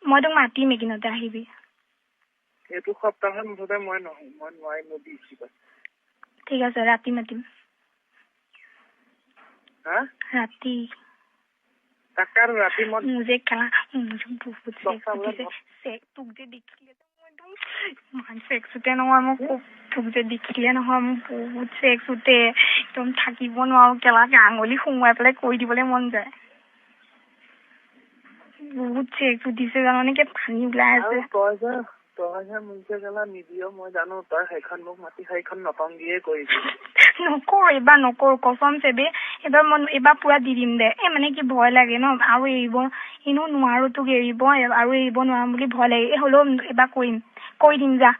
মই তোক মাতিম এদিনতে আহিবি এইটো সপ্তাহত মুঠতে মই নোৱাৰিম দিছিবা ঠিক আছে ৰাতি মাতিম হা ৰাতি তাকাৰ ৰাতি মই মুজে খেলা বহুত তোক যে দেখিলে মান সেক্স উঠে নহয় মোক তোক যে দেখিলে নহয় মোক বহুত সেক্স উঠে একদম থাকিব নোৱাৰো কেলাকে আঙুলি সোমোৱাই পেলাই কৈ দিবলৈ মন যায় বহুত সেক্স উঠিছে জাননে কি পানী ওলাই আছে তই মুজে গেলা নিদিয় মই জানো তই সেইখন মোক মাতি সেইখন নটংগিয়ে কৰিবি নকৰো এইবাৰ নকৰো কসম চেবে এইবাৰ পুৰা দি দিম দে মানে কি ভয় লাগে ন আৰু এৰিব এনেও নোৱাৰো তোক এৰিব আৰু এৰিব নোৱাৰো বুলি ভয় লাগে হ'লেও এইবাৰ কৰি দিম যা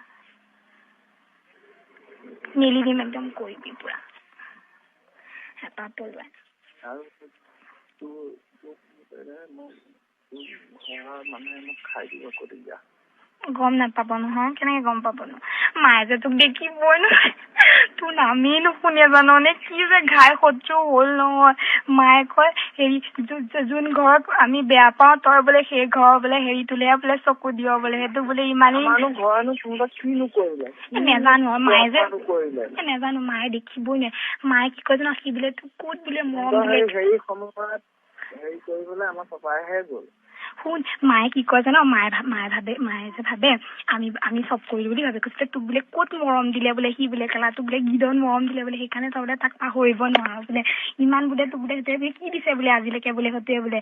মেলি দিম একদম কৰিবি পুৰা হেঁপাহ পলোৱাই মানুহে মোক খাই দিব কৰি যা গম নাপাব নহয় কেনেকে গম পাব ন মায়ে যে তোক দেখিবই নহয় তোৰ নামেই নুশুনে জাননে কি যে ঘাই সহ্য হ'ল নহয় মায়ে কয় হেৰি যোন ঘৰত আমি বেয়া পাওঁ তই বোলে সেই ঘৰ বোলে হেৰি তোলে বোলে চকু দিয় বোলে সেইটো বোলে ইমানেই নেজানো মায়ে যে নেজানো মায়ে দেখিবই নে মায়ে কি কয় জানো সি বোলে তোক ক'ত বোলে মৰম হেৰি সময়ত হেৰি কৰিবলৈ আমাৰ পাপাইহে গ'ল শুন মায়ে কি কয় জানো মায়ে যে ভাবে আমি চব কৰিলো বুলি ভাবে কৈছে তোক বোলে ক'ত মৰম দিলে বোলে সি বোলে কেলা তোক বোলে গিদন মৰম দিলে বোলে সেইকাৰণে তই বোলে তাক পাহৰিব নোৱাৰ বোলে ইমান বোলে তোক বোলে সেইটোৱে কি দিছে বোলে আজিলৈকে বোলে সেইটোৱে বোলে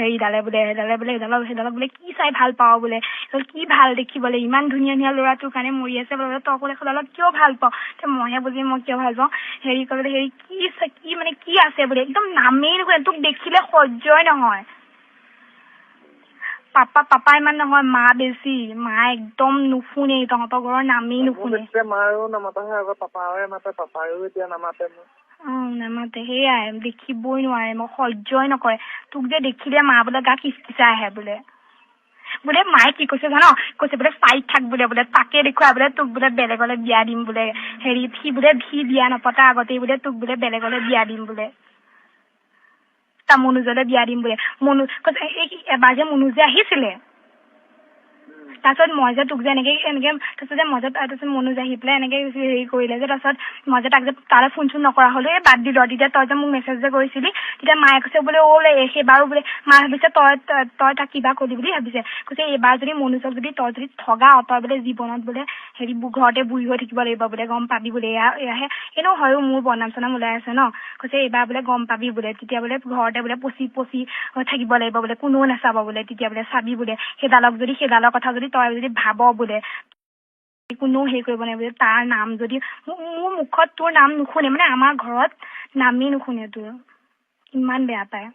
হেৰিডালে সেইডালক বোলে কি চাই ভাল পাওঁ বোলে তই কি ভাল দেখিবলৈ ইমান ধুনীয়া ধুনীয়া ল'ৰা তোৰ কাৰণে মৰি আছে বোলে তই বোলে সেইডালক কিয় ভাল পাওঁ মইহে বুজি মই কিয় ভাল পাওঁ হেৰি কৰিবলৈ হেৰি কি মানে কি আছে বোলে একদম নামেই নুশুনে তোক দেখিলে সহ্যই নহয় পাপা ইমান নহয় মা বেছি মা একদম নুশুনে তহঁতৰ ঘৰৰ নামেই নুশুনে মাৰো নামাতাহে আগত পাপাৰে মাতে পাপাৰো এতিয়া নামাতে নামাতে সেয়াই দেখিবই নোৱাৰে মই সহ্যই নকৰে তোক যে দেখিলে মা বোলে গা কিচকিচাই আহে বোলে মায়ে কি কৈছে জান কৈছে বোলে চাইড থাক বোলে তাকে দেখুৱাই বোলে তোক বোলে বেলেগলে বিয়া দিম বোলে হেৰি সি বিয়া নপতা আগতেই বোলে তোক বোলে বেলেগলে বিয়া দিম বোলে মনোজলে বিয়া দিম বোলে এবাৰ যে মনোজ যে আহিছিলে তাৰপিছত মই যে তোক যে এনেকে তাৰপিছত যে তাৰপিছত মনোজ আহি পেলাই এনেকে হেৰি কৰিলে যে তাৰপিছত মই যে তাক যে তালৈ ফোন চোন নকৰা হলো বাদ দিলো তেতিয়া তই যে মোক মেছেজ যে কৰিছিলি তেতিয়া মায়ে কৈছে বোলে সেইবাৰো বোলে মায়ে ভাবিছে তই তাক কিবা কৰিলি বুলি ভাবিছে কৈছে এইবাৰ যদি মনোজক যদি তই যদি ঠগা তই বোলে জীৱনত বোলে হেৰি ঘৰতে বুঢ়ী হৈ থাকিব লাগিব বোলে গম পাবি বোলে এয়াহে এনেও হয়ো মোৰ বনাম চনাম ওলাই আছে ন কৈছে এইবাৰ বোলে গম পাবি বোলে তেতিয়া বোলে ঘৰতে বোলে পচি থাকিব লাগিব বোলে কোনেও নাচাব বোলে তেতিয়া বোলে চাবি বোলে সেইডালৰ কথা যদি তই যদি ভাব বোলে কোনেও হেৰি কৰিব নাই বোলে তাৰ নাম যদি মোৰ মুখত তোৰ নাম নুশুনে মানে আমাৰ ঘৰত নামেই নুশুনে তোৰ ইমান বেয়া পায়